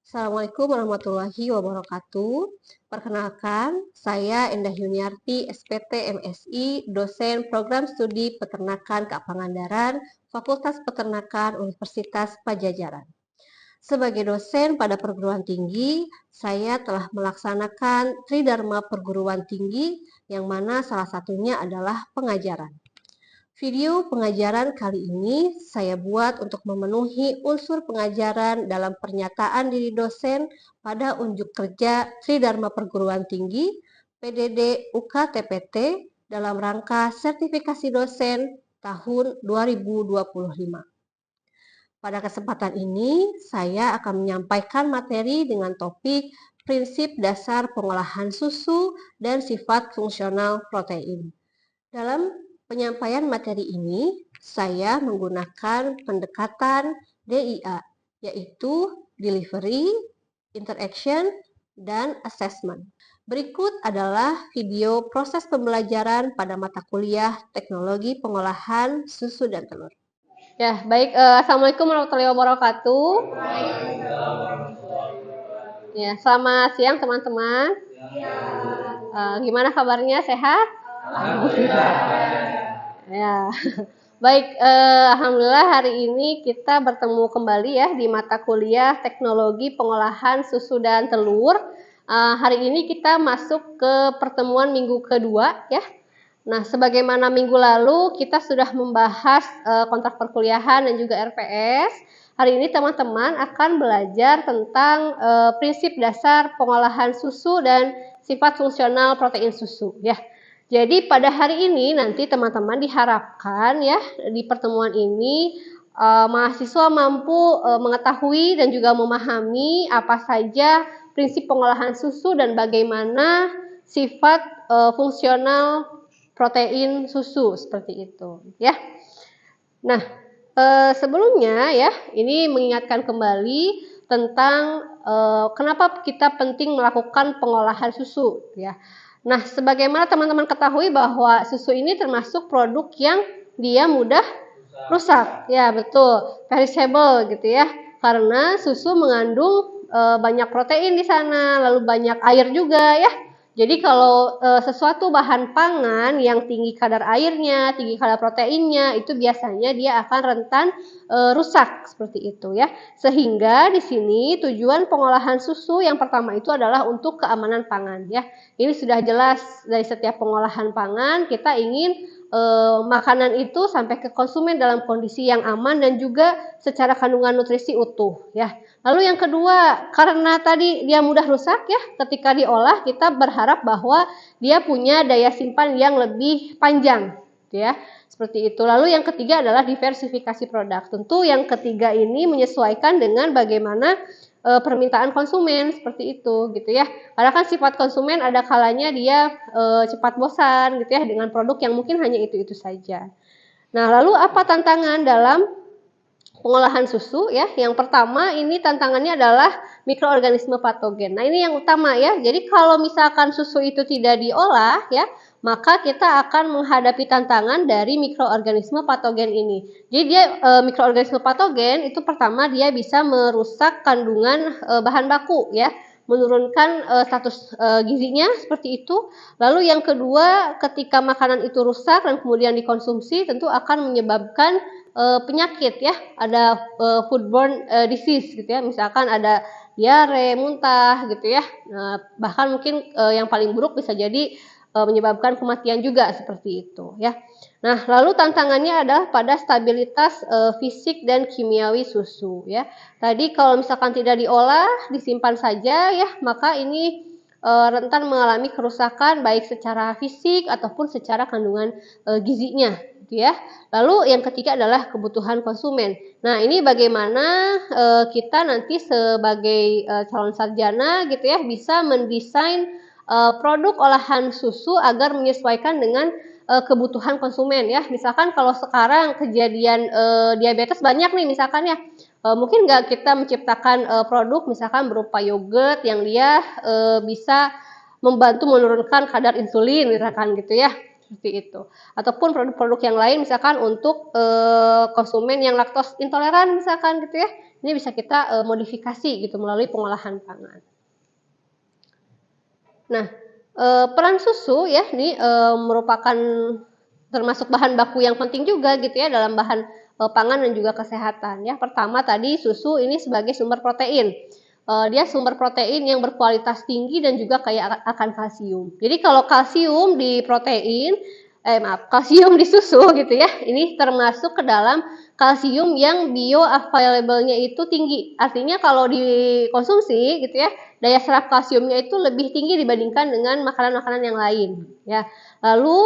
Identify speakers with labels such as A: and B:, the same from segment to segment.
A: Assalamualaikum warahmatullahi wabarakatuh. Perkenalkan, saya Endah Yuniarti, SPT MSI, dosen Program Studi Peternakan Kak Pangandaran, Fakultas Peternakan Universitas Pajajaran. Sebagai dosen pada perguruan tinggi, saya telah melaksanakan Tridharma Perguruan Tinggi, yang mana salah satunya adalah pengajaran. Video pengajaran kali ini saya buat untuk memenuhi unsur pengajaran dalam pernyataan diri dosen pada unjuk kerja Tridharma Perguruan Tinggi PDD UKTPT dalam rangka sertifikasi dosen tahun 2025. Pada kesempatan ini, saya akan menyampaikan materi dengan topik prinsip dasar pengolahan susu dan sifat fungsional protein. Dalam penyampaian materi ini, saya menggunakan pendekatan DIA, yaitu Delivery, Interaction, dan Assessment. Berikut adalah video proses pembelajaran pada mata kuliah Teknologi Pengolahan Susu dan Telur. Ya, baik. Assalamualaikum warahmatullahi wabarakatuh. Ya, selamat siang teman-teman. Gimana kabarnya? Sehat? Ya, baik. Alhamdulillah hari ini kita bertemu kembali ya di mata kuliah Teknologi Pengolahan Susu dan Telur. Hari ini kita masuk ke pertemuan minggu kedua ya. Nah, sebagaimana minggu lalu kita sudah membahas kontrak perkuliahan dan juga RPS. Hari ini teman-teman akan belajar tentang prinsip dasar pengolahan susu dan sifat fungsional protein susu ya. Jadi pada hari ini nanti teman-teman diharapkan ya di pertemuan ini mahasiswa mampu mengetahui dan juga memahami apa saja prinsip pengolahan susu dan bagaimana sifat fungsional protein susu seperti itu ya. Nah, sebelumnya ya ini mengingatkan kembali tentang kenapa kita penting melakukan pengolahan susu ya. Nah, sebagaimana teman-teman ketahui bahwa susu ini termasuk produk yang dia mudah rusak. Ya, betul. Perishable gitu ya. Karena susu mengandung banyak protein di sana, lalu banyak air juga ya. Jadi kalau sesuatu bahan pangan yang tinggi kadar airnya, tinggi kadar proteinnya, itu biasanya dia akan rentan rusak seperti itu ya. Sehingga di sini tujuan pengolahan susu yang pertama itu adalah untuk keamanan pangan ya. Ini sudah jelas dari setiap pengolahan pangan kita ingin makanan itu sampai ke konsumen dalam kondisi yang aman dan juga secara kandungan nutrisi utuh ya. Lalu yang kedua, karena tadi dia mudah rusak ya, ketika diolah kita berharap bahwa dia punya daya simpan yang lebih panjang ya. Seperti itu. Lalu yang ketiga adalah diversifikasi produk. Tentu yang ketiga ini menyesuaikan dengan bagaimana permintaan konsumen seperti itu gitu ya. Karena kan sifat konsumen ada kalanya dia cepat bosan gitu ya dengan produk yang mungkin hanya itu-itu saja. Nah, lalu apa tantangan dalam pengolahan susu ya? Yang pertama ini tantangannya adalah mikroorganisme patogen. Nah, ini yang utama ya. Jadi kalau misalkan susu itu tidak diolah ya, maka kita akan menghadapi tantangan dari mikroorganisme patogen ini. Jadi dia mikroorganisme patogen itu pertama dia bisa merusak kandungan bahan baku ya, menurunkan status gizinya seperti itu. Lalu yang kedua, ketika makanan itu rusak dan kemudian dikonsumsi tentu akan menyebabkan penyakit ya, ada foodborne disease gitu ya, misalkan ada diare, muntah gitu ya. Nah, bahkan mungkin yang paling buruk bisa jadi menyebabkan kematian juga seperti itu ya. Nah, lalu tantangannya adalah pada stabilitas fisik dan kimiawi susu ya. Tadi kalau misalkan tidak diolah, disimpan saja ya, maka ini rentan mengalami kerusakan baik secara fisik ataupun secara kandungan gizinya gitu ya. Lalu yang ketiga adalah kebutuhan konsumen. Nah, ini bagaimana kita nanti sebagai calon sarjana gitu ya bisa mendesain produk olahan susu agar menyesuaikan dengan kebutuhan konsumen ya. Misalkan kalau sekarang kejadian diabetes banyak nih misalkan ya. Mungkin nggak kita menciptakan produk misalkan berupa yogurt yang dia bisa membantu menurunkan kadar insulin misalkan gitu ya. Seperti itu. Ataupun produk-produk yang lain misalkan untuk konsumen yang laktos intoleran misalkan gitu ya. Ini bisa kita modifikasi gitu melalui pengolahan pangan. Nah, peran susu ya ini merupakan termasuk bahan baku yang penting juga gitu ya dalam bahan pangan dan juga kesehatan ya. Pertama tadi susu ini sebagai sumber protein. Dia sumber protein yang berkualitas tinggi dan juga kaya akan kalsium. Jadi kalau kalsium di protein, kalsium di susu gitu ya, ini termasuk ke dalam kalsium yang bioavailable-nya itu tinggi. Artinya kalau dikonsumsi gitu ya, daya serap kalsiumnya itu lebih tinggi dibandingkan dengan makanan-makanan yang lain ya. Lalu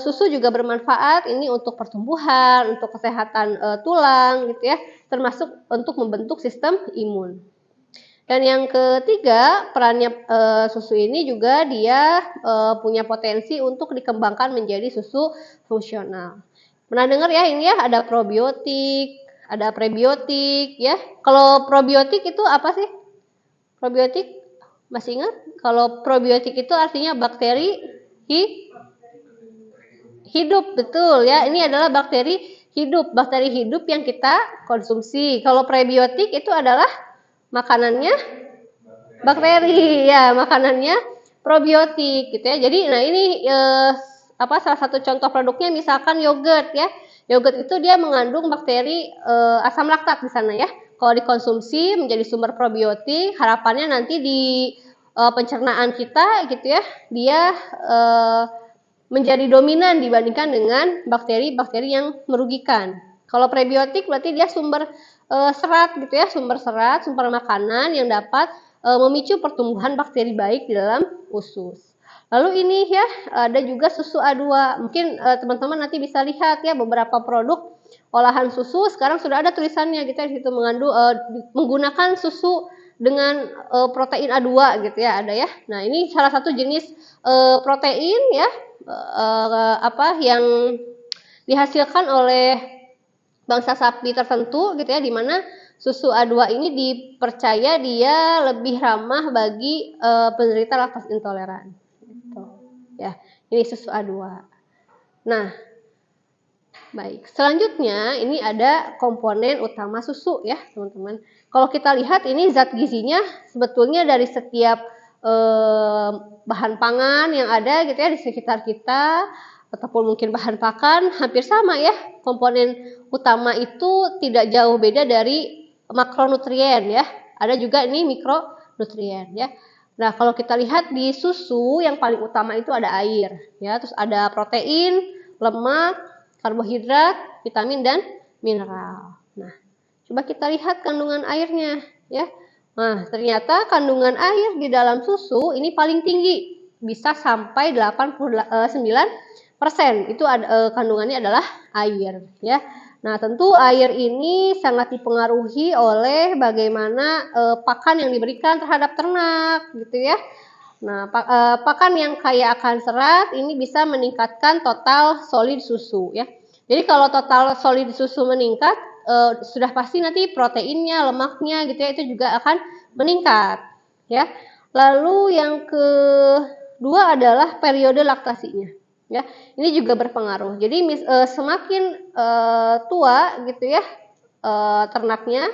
A: susu juga bermanfaat ini untuk pertumbuhan, untuk kesehatan tulang gitu ya, termasuk untuk membentuk sistem imun. Dan yang ketiga, perannya susu ini juga dia punya potensi untuk dikembangkan menjadi susu fungsional. Pernah dengar ya ini ya, ada probiotik, ada prebiotik ya. Kalau probiotik itu apa sih? Probiotik masih ingat? Kalau probiotik itu artinya bakteri hidup, betul ya. Ini adalah bakteri hidup yang kita konsumsi. Kalau prebiotik itu adalah makanannya bakteri ya, makanannya probiotik gitu ya. Jadi nah ini salah satu contoh produknya misalkan yogurt ya. Yogurt itu dia mengandung bakteri asam laktat di sana ya. Kalau dikonsumsi menjadi sumber probiotik, harapannya nanti di pencernaan kita gitu ya, dia menjadi dominan dibandingkan dengan bakteri-bakteri yang merugikan. Kalau prebiotik berarti dia sumber serat gitu ya, sumber serat, sumber makanan yang dapat memicu pertumbuhan bakteri baik di dalam usus. Lalu ini ya ada juga susu A2. Mungkin teman-teman nanti bisa lihat ya beberapa produk olahan susu sekarang sudah ada tulisannya gitu ya, di situ menggunakan susu dengan protein A2 gitu ya, ada ya. Nah, ini salah satu jenis protein ya yang dihasilkan oleh bangsa sapi tertentu gitu ya, di mana susu A2 ini dipercaya dia lebih ramah bagi penderita laktos intoleran. Gitu. Ya, ini susu A2. Nah, baik. Selanjutnya ini ada komponen utama susu ya, teman-teman. Kalau kita lihat ini zat gizinya sebetulnya dari setiap bahan pangan yang ada gitu ya di sekitar kita ataupun mungkin bahan pakan hampir sama ya. Komponen utama itu tidak jauh beda dari makronutrien ya. Ada juga ini mikronutrien ya. Nah, kalau kita lihat di susu yang paling utama itu ada air ya, terus ada protein, lemak, karbohidrat, vitamin dan mineral. Nah, coba kita lihat kandungan airnya ya. Nah, ternyata kandungan air di dalam susu ini paling tinggi, bisa sampai 89%. Itu kandungannya adalah air ya. Nah, tentu air ini sangat dipengaruhi oleh bagaimana pakan yang diberikan terhadap ternak gitu ya. Nah, pakan yang kaya akan serat ini bisa meningkatkan total solid susu ya. Jadi kalau total solid susu meningkat, sudah pasti nanti proteinnya, lemaknya gitu ya, itu juga akan meningkat ya. Lalu yang kedua adalah periode laktasinya ya. Ini juga berpengaruh. Jadi semakin tua gitu ya ternaknya,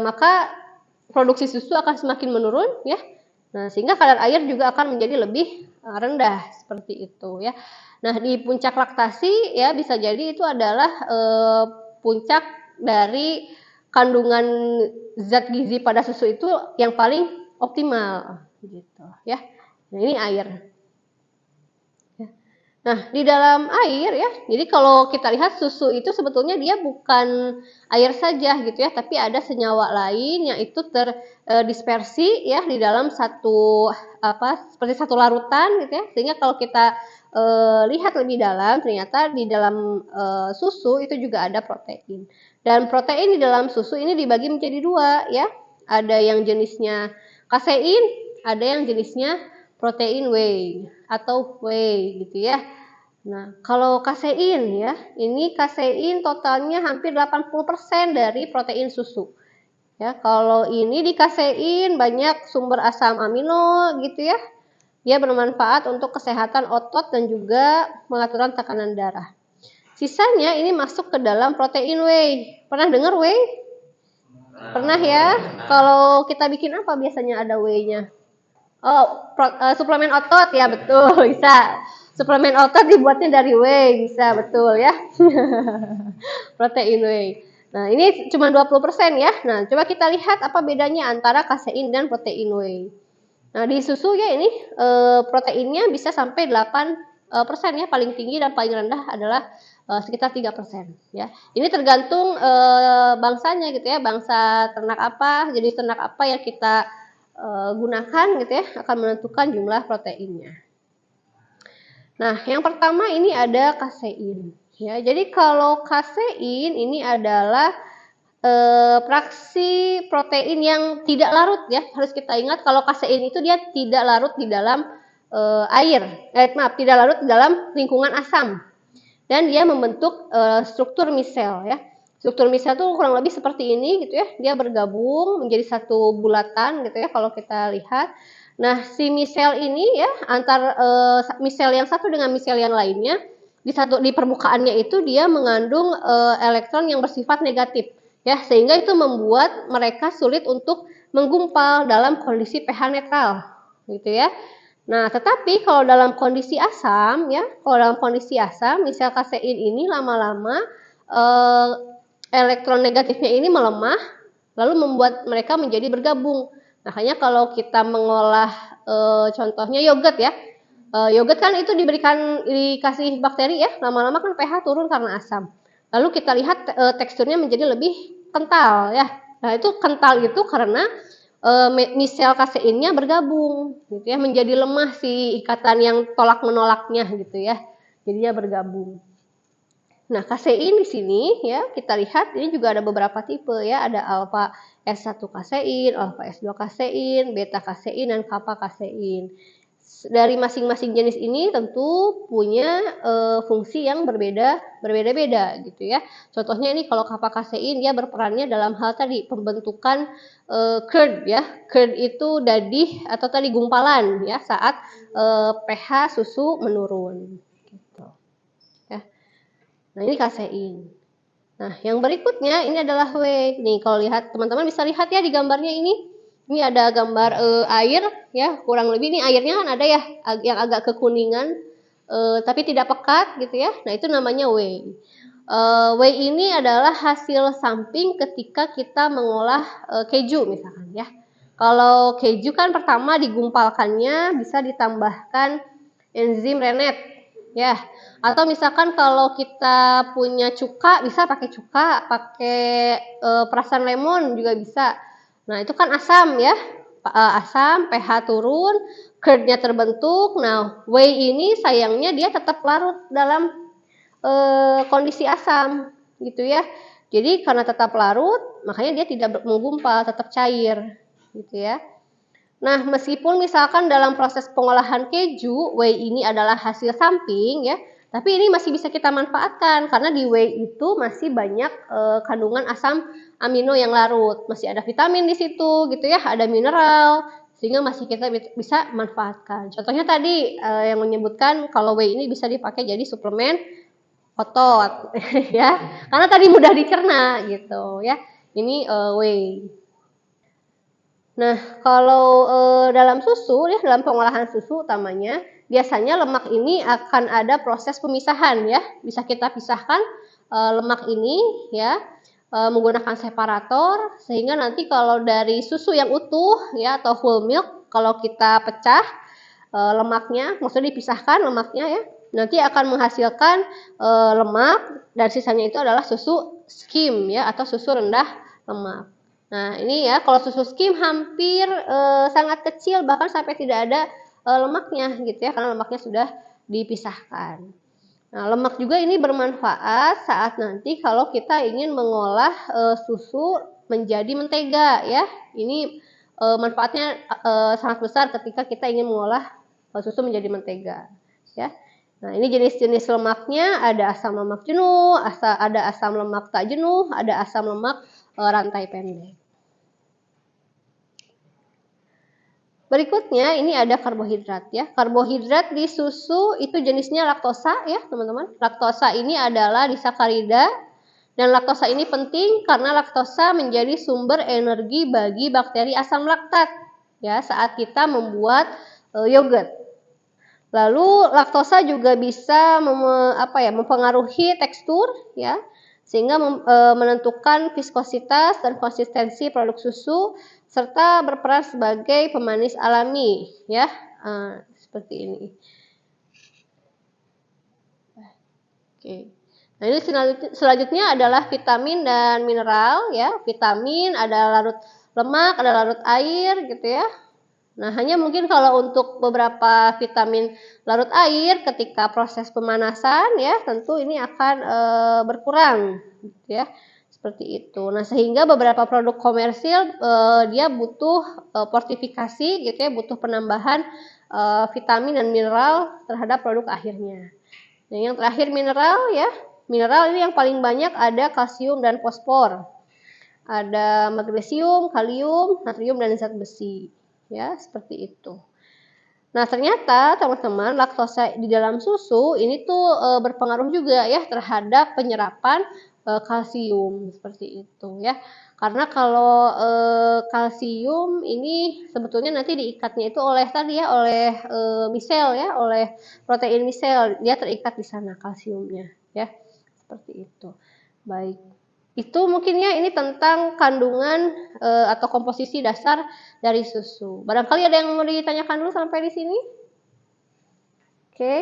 A: maka produksi susu akan semakin menurun ya. Nah, sehingga kadar air juga akan menjadi lebih rendah seperti itu ya. Nah, di puncak laktasi ya bisa jadi itu adalah puncak dari kandungan zat gizi pada susu itu yang paling optimal gitu ya. Nah, ini air. Nah, di dalam air ya, jadi kalau kita lihat susu itu sebetulnya dia bukan air saja gitu ya, tapi ada senyawa lain yang itu terdispersi ya di dalam seperti satu larutan gitu ya. Sehingga kalau kita lihat lebih dalam, ternyata di dalam susu itu juga ada protein. Dan protein di dalam susu ini dibagi menjadi dua ya. Ada yang jenisnya kasein, ada yang jenisnya protein whey atau whey gitu ya. Nah, kalau kasein ya, ini kasein totalnya hampir 80% dari protein susu. Ya, kalau ini di kasein banyak sumber asam amino gitu ya. Dia bermanfaat untuk kesehatan otot dan juga pengaturan tekanan darah. Sisanya ini masuk ke dalam protein whey. Pernah dengar whey? Pernah ya? Kalau kita bikin apa biasanya ada whey-nya? Oh, suplemen otot ya, betul, bisa. Suplemen otot dibuatnya dari whey, bisa, betul ya. Protein whey. Nah, ini cuma 20% ya. Nah, coba kita lihat apa bedanya antara kasein dan protein whey. Nah, di susu ya ini proteinnya bisa sampai 8% ya, paling tinggi dan paling rendah adalah sekitar 3% ya. Ini tergantung bangsanya gitu ya, bangsa ternak apa, jadi ternak apa yang kita gunakan gitu ya, akan menentukan jumlah proteinnya. Nah, yang pertama ini ada kasein ya. Jadi kalau kasein ini adalah fraksi protein yang tidak larut ya, harus kita ingat kalau kasein itu dia tidak larut di dalam air, tidak larut di dalam lingkungan asam, dan dia membentuk struktur misel ya. Struktur misel itu kurang lebih seperti ini gitu ya, dia bergabung menjadi satu bulatan gitu ya kalau kita lihat. Nah, si misel ini ya antar misel yang satu dengan misel yang lainnya di permukaannya itu dia mengandung elektron yang bersifat negatif ya, sehingga itu membuat mereka sulit untuk menggumpal dalam kondisi pH netral gitu ya. Nah, tetapi kalau dalam kondisi asam ya, kalau dalam kondisi asam, misal kasein ini lama-lama elektron negatifnya ini melemah, lalu membuat mereka menjadi bergabung. Makanya kalau kita mengolah contohnya yogurt ya, yogurt kan itu dikasih bakteri ya, lama-lama kan pH turun karena asam. Lalu kita lihat teksturnya menjadi lebih kental ya. Nah, itu kental itu karena misel kaseinnya bergabung gitu ya, menjadi lemah si ikatan yang tolak menolaknya gitu ya. Jadi dia bergabung. Nah, kasein di sini ya, kita lihat ini juga ada beberapa tipe ya, ada alfa S1 kasein, alfa S2 kasein, beta kasein dan kappa kasein. Dari masing-masing jenis ini tentu punya fungsi yang berbeda-beda gitu ya. Contohnya ini kalau kappa kasein dia berperannya dalam hal tadi pembentukan curd ya. Curd itu dadih atau tadi gumpalan ya saat pH susu menurun. Gitu. Ya. Nah, ini kasein. Nah, yang berikutnya ini adalah whey. Nih, kalau lihat teman-teman bisa lihat ya di gambarnya ini. Ini ada gambar air ya, kurang lebih ini airnya kan ada ya yang agak kekuningan tapi tidak pekat gitu ya. Nah, itu namanya whey. Whey ini adalah hasil samping ketika kita mengolah keju misalkan ya. Kalau keju kan pertama digumpalkannya bisa ditambahkan enzim rennet ya, atau misalkan kalau kita punya cuka bisa pakai cuka, pakai perasan lemon juga bisa. Nah, itu kan asam ya, asam, pH turun, curd-nya terbentuk. Nah, whey ini sayangnya dia tetap larut dalam kondisi asam gitu ya. Jadi karena tetap larut, makanya dia tidak menggumpal, tetap cair gitu ya. Nah, meskipun misalkan dalam proses pengolahan keju, whey ini adalah hasil samping ya, tapi ini masih bisa kita manfaatkan karena di whey itu masih banyak kandungan asam amino yang larut, masih ada vitamin di situ gitu ya, ada mineral, sehingga masih kita bisa manfaatkan. Contohnya tadi yang menyebutkan kalau whey ini bisa dipakai jadi suplemen otot ya, karena tadi mudah dicerna gitu ya. Ini whey. Nah, kalau dalam susu ya, dalam pengolahan susu utamanya, biasanya lemak ini akan ada proses pemisahan ya. Bisa kita pisahkan lemak ini ya menggunakan separator, sehingga nanti kalau dari susu yang utuh ya atau whole milk, kalau kita pecah lemaknya, maksudnya dipisahkan lemaknya ya, nanti akan menghasilkan lemak dan sisanya itu adalah susu skim ya atau susu rendah lemak. Nah, ini ya kalau susu skim hampir sangat kecil, bahkan sampai tidak ada lemaknya gitu ya, karena lemaknya sudah dipisahkan. Nah, lemak juga ini bermanfaat saat nanti kalau kita ingin mengolah susu menjadi mentega ya. Ini manfaatnya sangat besar ketika kita ingin mengolah susu menjadi mentega ya. Nah, ini jenis-jenis lemaknya, ada asam lemak jenuh, ada asam lemak tak jenuh, ada asam lemak rantai pendek. Berikutnya ini ada karbohidrat ya. Karbohidrat di susu itu jenisnya laktosa ya teman-teman. Laktosa ini adalah disakarida Dan laktosa ini penting karena laktosa menjadi sumber energi bagi bakteri asam laktat ya saat kita membuat yogurt. Lalu laktosa juga bisa mempengaruhi tekstur ya sehingga menentukan viskositas dan konsistensi produk susu serta berperan sebagai pemanis alami ya seperti ini. Oke. Nah ini selanjutnya adalah vitamin dan mineral ya. Vitamin ada larut lemak, ada larut air gitu ya. Nah hanya mungkin kalau untuk beberapa vitamin larut air ketika proses pemanasan ya tentu ini akan berkurang gitu ya. Seperti itu. Nah sehingga beberapa produk komersil dia butuh fortifikasi gitu ya, butuh penambahan vitamin dan mineral terhadap produk akhirnya. Nah, yang terakhir mineral ya. Mineral ini yang paling banyak ada kalsium dan fosfor. Ada magnesium, kalium, natrium dan zat besi. Ya, seperti itu. Nah, ternyata teman-teman laktosa di dalam susu ini tuh berpengaruh juga ya terhadap penyerapan kalsium seperti itu ya. Karena kalau kalsium ini sebetulnya nanti diikatnya itu oleh tadi ya oleh misel ya, oleh protein misel, dia terikat di sana kalsiumnya ya. Seperti itu. Baik. Itu mungkin ya ini tentang kandungan atau komposisi dasar dari susu. Barangkali ada yang mau ditanyakan dulu sampai di sini? Oke.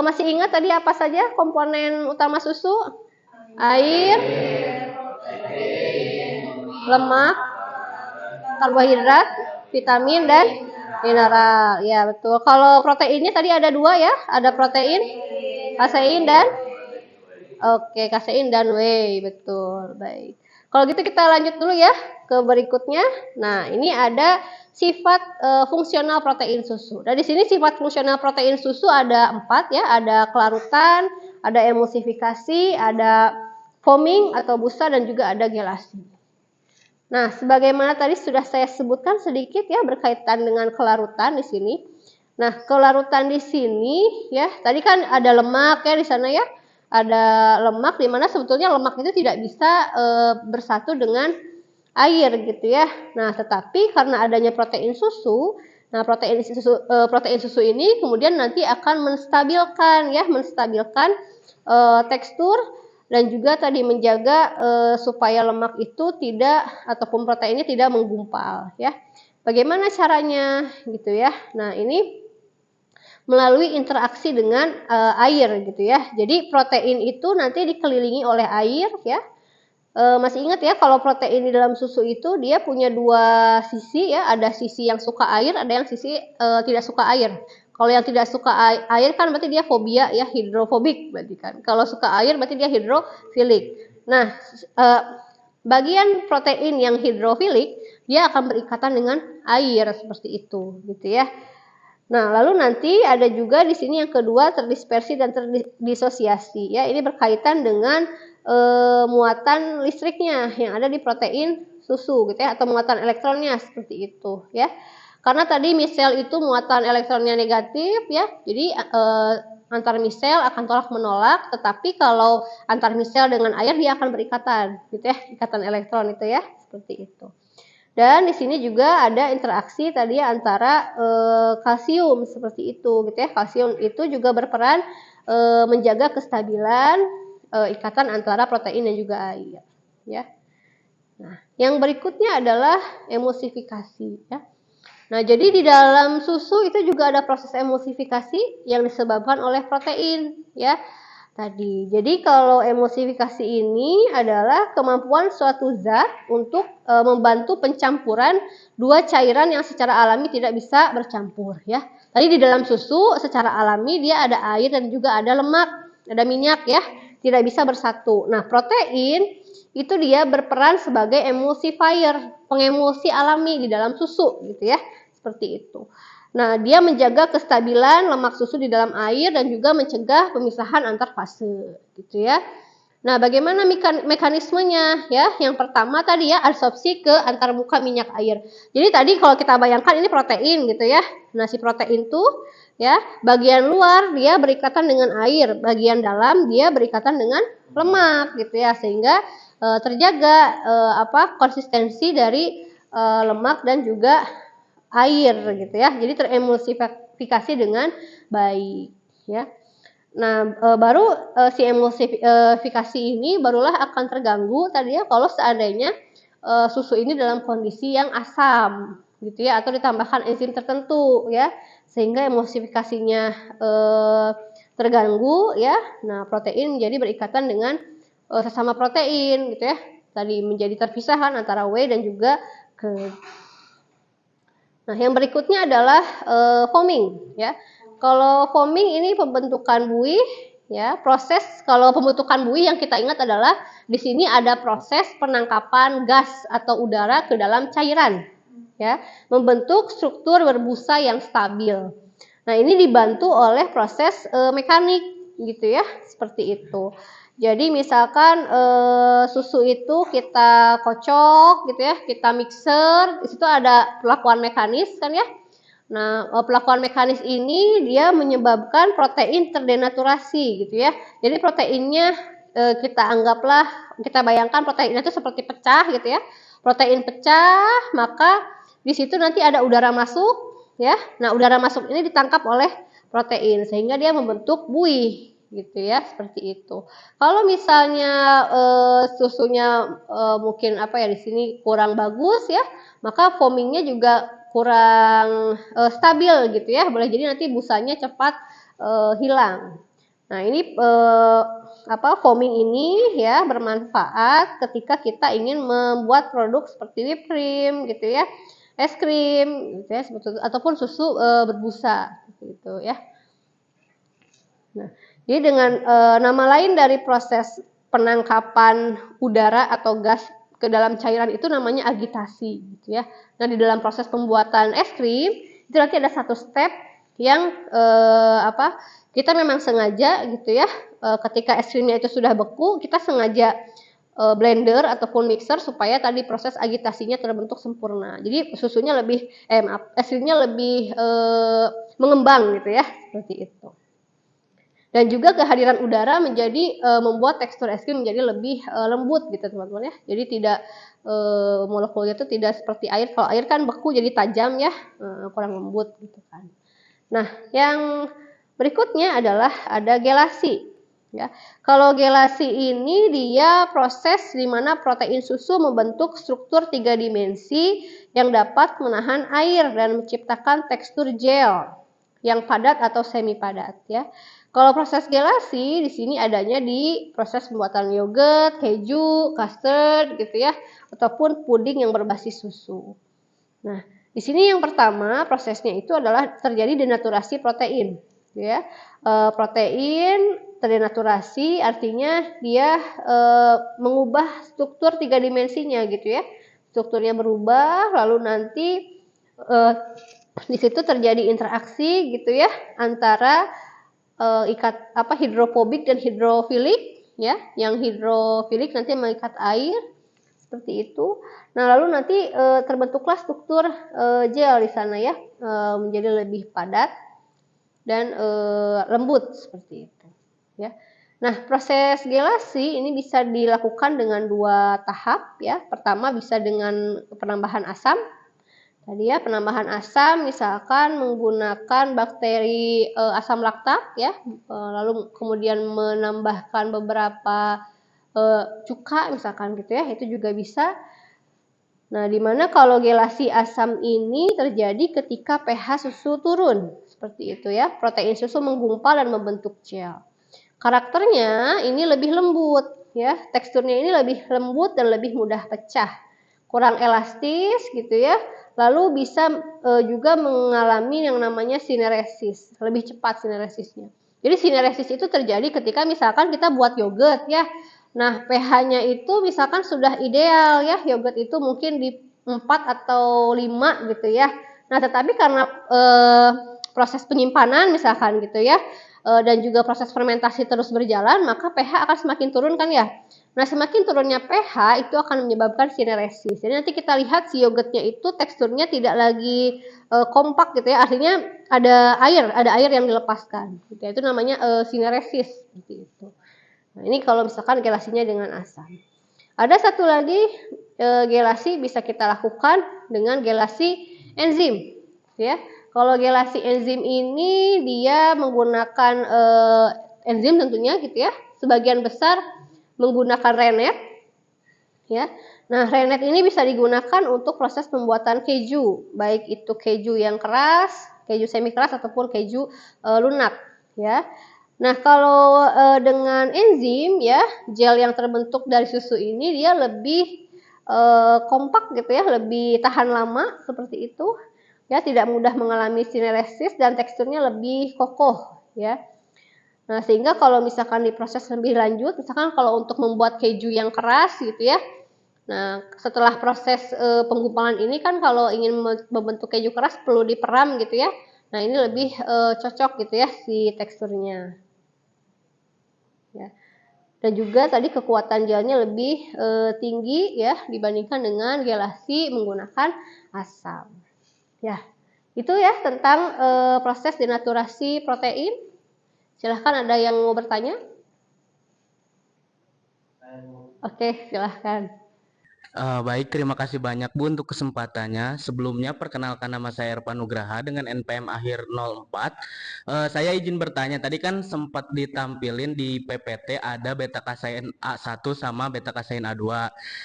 A: Masih ingat tadi apa saja komponen utama susu? Air, lemak, karbohidrat, vitamin dan mineral. Ya, betul. Kalau proteinnya tadi ada dua ya, ada protein, kasein dan kasein dan whey, betul. Baik. Kalau gitu kita lanjut dulu ya ke berikutnya. Nah, ini ada sifat fungsional protein susu. Nah, di sini sifat fungsional protein susu ada 4 ya, ada kelarutan, ada emulsifikasi, ada foaming atau busa dan juga ada gelasi. Nah, sebagaimana tadi sudah saya sebutkan sedikit ya berkaitan dengan kelarutan di sini. Nah, kelarutan di sini ya, tadi kan ada lemak ya di sana ya. Ada lemak di mana sebetulnya lemak itu tidak bisa bersatu dengan air gitu ya. Nah, tetapi karena adanya protein susu, nah protein susu ini kemudian nanti akan menstabilkan tekstur dan juga tadi menjaga supaya lemak itu tidak ataupun proteinnya tidak menggumpal ya. Bagaimana caranya gitu ya. Nah, ini melalui interaksi dengan air gitu ya. Jadi protein itu nanti dikelilingi oleh air ya. Masih ingat ya kalau protein di dalam susu itu dia punya dua sisi ya, ada sisi yang suka air, ada yang sisi tidak suka air. Kalau yang tidak suka air kan berarti dia fobia ya, hidrofobik berarti kan. Kalau suka air berarti dia hidrofilik. Nah, bagian protein yang hidrofilik dia akan berikatan dengan air seperti itu gitu ya. Nah, lalu nanti ada juga di sini yang kedua terdispersi dan terdisosiasi ya. Ini berkaitan dengan muatan listriknya yang ada di protein susu gitu ya atau muatan elektronnya seperti itu ya. Karena tadi misel itu muatan elektronnya negatif ya. Jadi antar misel akan tolak menolak, tetapi kalau antar misel dengan air dia akan berikatan gitu ya, ikatan elektron itu ya, seperti itu. Dan di sini juga ada interaksi tadi antara kalsium seperti itu gitu ya. Kalsium itu juga berperan menjaga kestabilan ikatan antara protein dan juga air ya. Nah, yang berikutnya adalah emulsifikasi ya. Nah, jadi di dalam susu itu juga ada proses emulsifikasi yang disebabkan oleh protein ya. Tadi. Jadi kalau emulsifikasi ini adalah kemampuan suatu zat untuk membantu pencampuran dua cairan yang secara alami tidak bisa bercampur ya. Tadi di dalam susu secara alami dia ada air dan juga ada lemak, ada minyak ya, tidak bisa bersatu. Nah, protein itu dia berperan sebagai emulsifier, pengemulsi alami di dalam susu gitu ya. Seperti itu. Nah, dia menjaga kestabilan lemak susu di dalam air dan juga mencegah pemisahan antar fase, gitu ya. Nah, bagaimana mekanismenya ya? Yang pertama tadi ya adsorpsi ke antarmuka minyak air. Jadi tadi kalau kita bayangkan ini protein gitu ya. Nah, si protein tuh ya, bagian luar dia berikatan dengan air, bagian dalam dia berikatan dengan lemak gitu ya, sehingga terjaga konsistensi dari lemak dan juga air gitu ya. Jadi teremulsifikasi dengan baik ya. Nah, baru si emulsifikasi ini barulah akan terganggu tadi ya kalau seandainya susu ini dalam kondisi yang asam gitu ya, atau ditambahkan enzim tertentu ya, sehingga emulsifikasinya terganggu ya. Nah, protein menjadi berikatan dengan sesama protein gitu ya. Tadi menjadi terpisahkan antara whey dan juga curd. Nah, yang berikutnya adalah foaming ya. Kalau foaming ini pembentukan buih ya. Proses kalau pembentukan buih yang kita ingat adalah di sini ada proses penangkapan gas atau udara ke dalam cairan ya, membentuk struktur berbusa yang stabil. Nah, ini dibantu oleh proses mekanik gitu ya, seperti itu. Jadi misalkan susu itu kita kocok gitu ya, kita mixer, di situ ada pelakuan mekanis kan ya. Nah, pelakuan mekanis ini dia menyebabkan protein terdenaturasi gitu ya. Jadi proteinnya kita bayangkan proteinnya itu seperti pecah gitu ya. Protein pecah, maka di situ nanti ada udara masuk ya. Nah, udara masuk ini ditangkap oleh protein sehingga dia membentuk buih gitu ya, seperti itu. Kalau misalnya susunya mungkin di sini kurang bagus ya, maka foamingnya juga kurang stabil gitu ya. Boleh jadi nanti busanya cepat hilang. Nah, ini foaming ini ya bermanfaat ketika kita ingin membuat produk seperti whipped cream gitu ya, es krim gitu ya, ataupun susu berbusa gitu ya. Nah, jadi dengan nama lain dari proses penangkapan udara atau gas ke dalam cairan itu namanya agitasi gitu ya. Nah, di dalam proses pembuatan es krim itu nanti ada satu step yang kita memang sengaja gitu ya, ketika es krimnya itu sudah beku, kita sengaja blender ataupun mixer supaya tadi proses agitasinya terbentuk sempurna. Jadi susunya lebih es krimnya lebih mengembang gitu ya, seperti itu. Dan juga kehadiran udara menjadi membuat tekstur es krim menjadi lebih lembut gitu teman-teman ya. Jadi tidak molekulnya itu tidak seperti air. Kalau air kan beku jadi tajam ya, kurang lembut gitu kan. Nah, yang berikutnya adalah ada gelasi ya. Kalau gelasi ini dia proses di mana protein susu membentuk struktur 3 dimensi yang dapat menahan air dan menciptakan tekstur gel yang padat atau semi padat ya. Kalau proses gelasi di sini adanya di proses pembuatan yogurt, keju, custard gitu ya, ataupun puding yang berbasis susu. Nah, di sini yang pertama prosesnya itu adalah terjadi denaturasi protein, ya. Protein terdenaturasi artinya dia mengubah struktur 3 dimensinya gitu ya. Strukturnya berubah, lalu nanti di situ terjadi interaksi gitu ya antara hidrofobik dan hidrofilik ya. Yang hidrofilik nanti mengikat air seperti itu. Nah, lalu nanti terbentuklah struktur gel di sana ya, menjadi lebih padat dan lembut seperti itu ya. Nah, proses gelasi ini bisa dilakukan dengan 2 tahap ya. Pertama bisa dengan penambahan asam. Tadi ya, penambahan asam misalkan menggunakan bakteri asam laktat ya, lalu kemudian menambahkan beberapa cuka misalkan gitu ya, itu juga bisa. Nah, dimana kalau gelasi asam ini terjadi ketika pH susu turun, seperti itu ya, protein susu menggumpal dan membentuk gel. Karakternya ini lebih lembut ya, teksturnya ini lebih lembut dan lebih mudah pecah, kurang elastis gitu ya. Lalu bisa juga mengalami yang namanya sineresis, lebih cepat sineresisnya. Jadi sineresis itu terjadi ketika misalkan kita buat yogurt ya. Nah, pH-nya itu misalkan sudah ideal ya, yogurt itu mungkin di 4 atau 5 gitu ya. Nah, tetapi karena proses penyimpanan misalkan gitu ya, dan juga proses fermentasi terus berjalan, maka pH akan semakin turun kan ya. Nah, semakin turunnya pH itu akan menyebabkan sineresis. Jadi nanti kita lihat si yogurtnya itu teksturnya tidak lagi kompak gitu ya. Artinya ada air yang dilepaskan. Gitu ya. Itu namanya sineresis seperti itu. Nah, ini kalau misalkan gelasinya dengan asam. Ada satu lagi gelasi bisa kita lakukan dengan gelasi enzim, ya. Kalau gelasi enzim ini dia menggunakan enzim tentunya gitu ya. Sebagian besar menggunakan rennet, ya. Nah, rennet ini bisa digunakan untuk proses pembuatan keju, baik itu keju yang keras, keju semi keras ataupun keju lunak, ya. Nah, kalau dengan enzim ya, gel yang terbentuk dari susu ini dia lebih kompak gitu ya, lebih tahan lama seperti itu. Ya, tidak mudah mengalami sineresis dan teksturnya lebih kokoh ya. Nah, sehingga kalau misalkan diproses lebih lanjut, misalkan kalau untuk membuat keju yang keras gitu ya. Nah, setelah proses penggumpalan ini kan kalau ingin membentuk keju keras perlu diperam gitu ya. Nah, ini lebih cocok gitu ya si teksturnya. Ya. Dan juga tadi kekuatan gelnya lebih tinggi ya dibandingkan dengan gelasi menggunakan asam. Ya, itu ya tentang proses denaturasi protein. Silahkan ada yang mau bertanya? Oke, silahkan.
B: Baik, terima kasih banyak Bu untuk kesempatannya. Sebelumnya, perkenalkan nama saya Erpan Nugraha dengan NPM akhir 04. Saya izin bertanya, tadi kan sempat ditampilin di PPT ada beta kasein A1 sama beta kasein A2.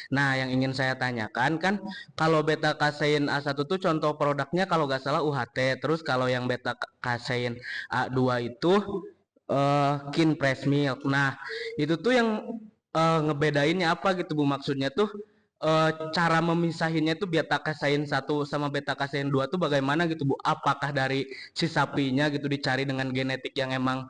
B: Nah, yang ingin saya tanyakan kan, kalau beta kasein A1 tuh contoh produknya kalau nggak salah UHT, terus kalau yang beta kasein A2 itu Kin Press Milk. Nah, itu tuh yang ngebedainnya apa gitu Bu, maksudnya tuh cara memisahinnya tuh beta kasein 1 sama beta kasein 2 tuh bagaimana gitu Bu? Apakah dari si sapinya gitu dicari dengan genetik yang emang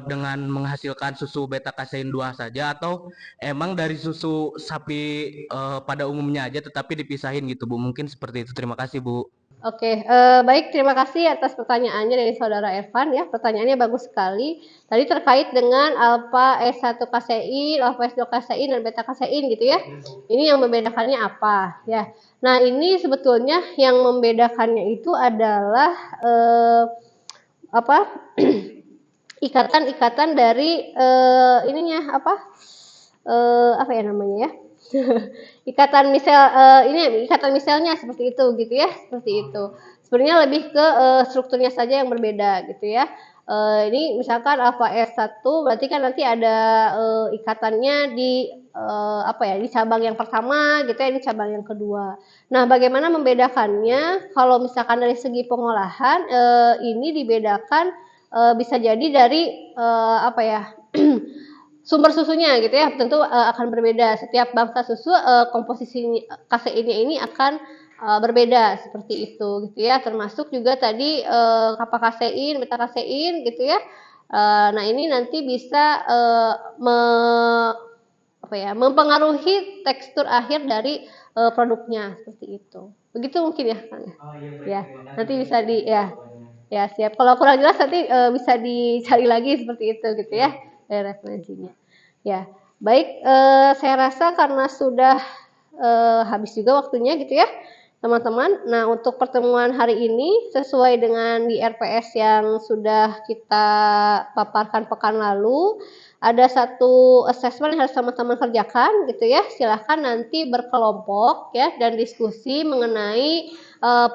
B: dengan menghasilkan susu beta kasein 2 saja, atau emang dari susu sapi pada umumnya aja tetapi dipisahin gitu Bu? Mungkin seperti itu. Terima kasih Bu.
A: Oke, baik, terima kasih atas pertanyaannya dari saudara Evan ya. Pertanyaannya bagus sekali. Tadi terkait dengan alfa S1 kasein, alfa S2 kasein dan beta kasein gitu ya. Ini yang membedakannya apa ya. Nah, ini sebetulnya yang membedakannya itu adalah apa? ikatan-ikatan dari ininya apa ya namanya ya? ikatan misel ini ikatan miselnya seperti itu gitu ya, seperti itu. Sebenarnya lebih ke strukturnya saja yang berbeda gitu ya. Ini misalkan alfa S1 berarti kan nanti ada ikatannya di apa ya, di cabang yang pertama gitu ya, di cabang yang kedua. Nah, bagaimana membedakannya? Kalau misalkan dari segi pengolahan ini dibedakan bisa jadi dari apa ya? sumber susunya gitu ya, tentu akan berbeda. Setiap bangsa susu komposisi kaseinnya ini akan berbeda seperti itu gitu ya. Termasuk juga tadi kappa kasein, beta kasein gitu ya. Nah, ini nanti bisa mempengaruhi tekstur akhir dari produknya seperti itu. Begitu mungkin ya, Kang. Ya, nanti bisa ya siap. Kalau kurang jelas nanti bisa dicari lagi seperti itu gitu ya, referensinya. Ya, baik. Saya rasa karena sudah habis juga waktunya gitu ya, teman-teman. Nah, untuk pertemuan hari ini sesuai dengan di RPS yang sudah kita paparkan pekan lalu, ada satu assessment yang harus teman-teman kerjakan gitu ya. Silahkan nanti berkelompok ya dan diskusi mengenai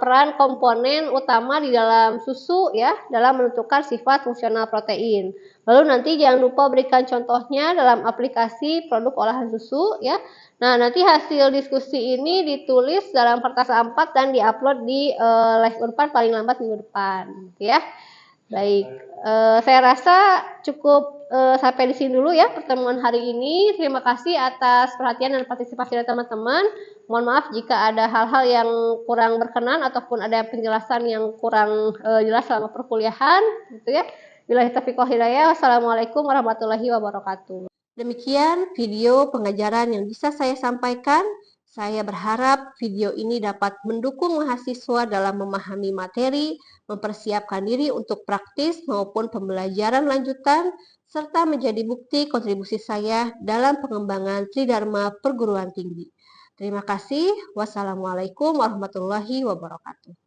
A: peran komponen utama di dalam susu ya dalam menentukan sifat fungsional protein. Lalu nanti jangan lupa berikan contohnya dalam aplikasi produk olahan susu ya. Nah, nanti hasil diskusi ini ditulis dalam kertas A4 dan diupload di Live Unpad paling lambat minggu depan gitu ya. Baik, saya rasa cukup sampai di sini dulu ya pertemuan hari ini. Terima kasih atas perhatian dan partisipasi dari teman-teman. Mohon maaf jika ada hal-hal yang kurang berkenan ataupun ada penjelasan yang kurang jelas selama perkuliahan, gitu ya. Billahi taufiq wal hidayah. Wassalamualaikum warahmatullahi wabarakatuh. Demikian video pengajaran yang bisa saya sampaikan. Saya berharap video ini dapat mendukung mahasiswa dalam memahami materi, mempersiapkan diri untuk praktis maupun pembelajaran lanjutan, serta menjadi bukti kontribusi saya dalam pengembangan Tridharma Perguruan Tinggi. Terima kasih. Wassalamualaikum warahmatullahi wabarakatuh.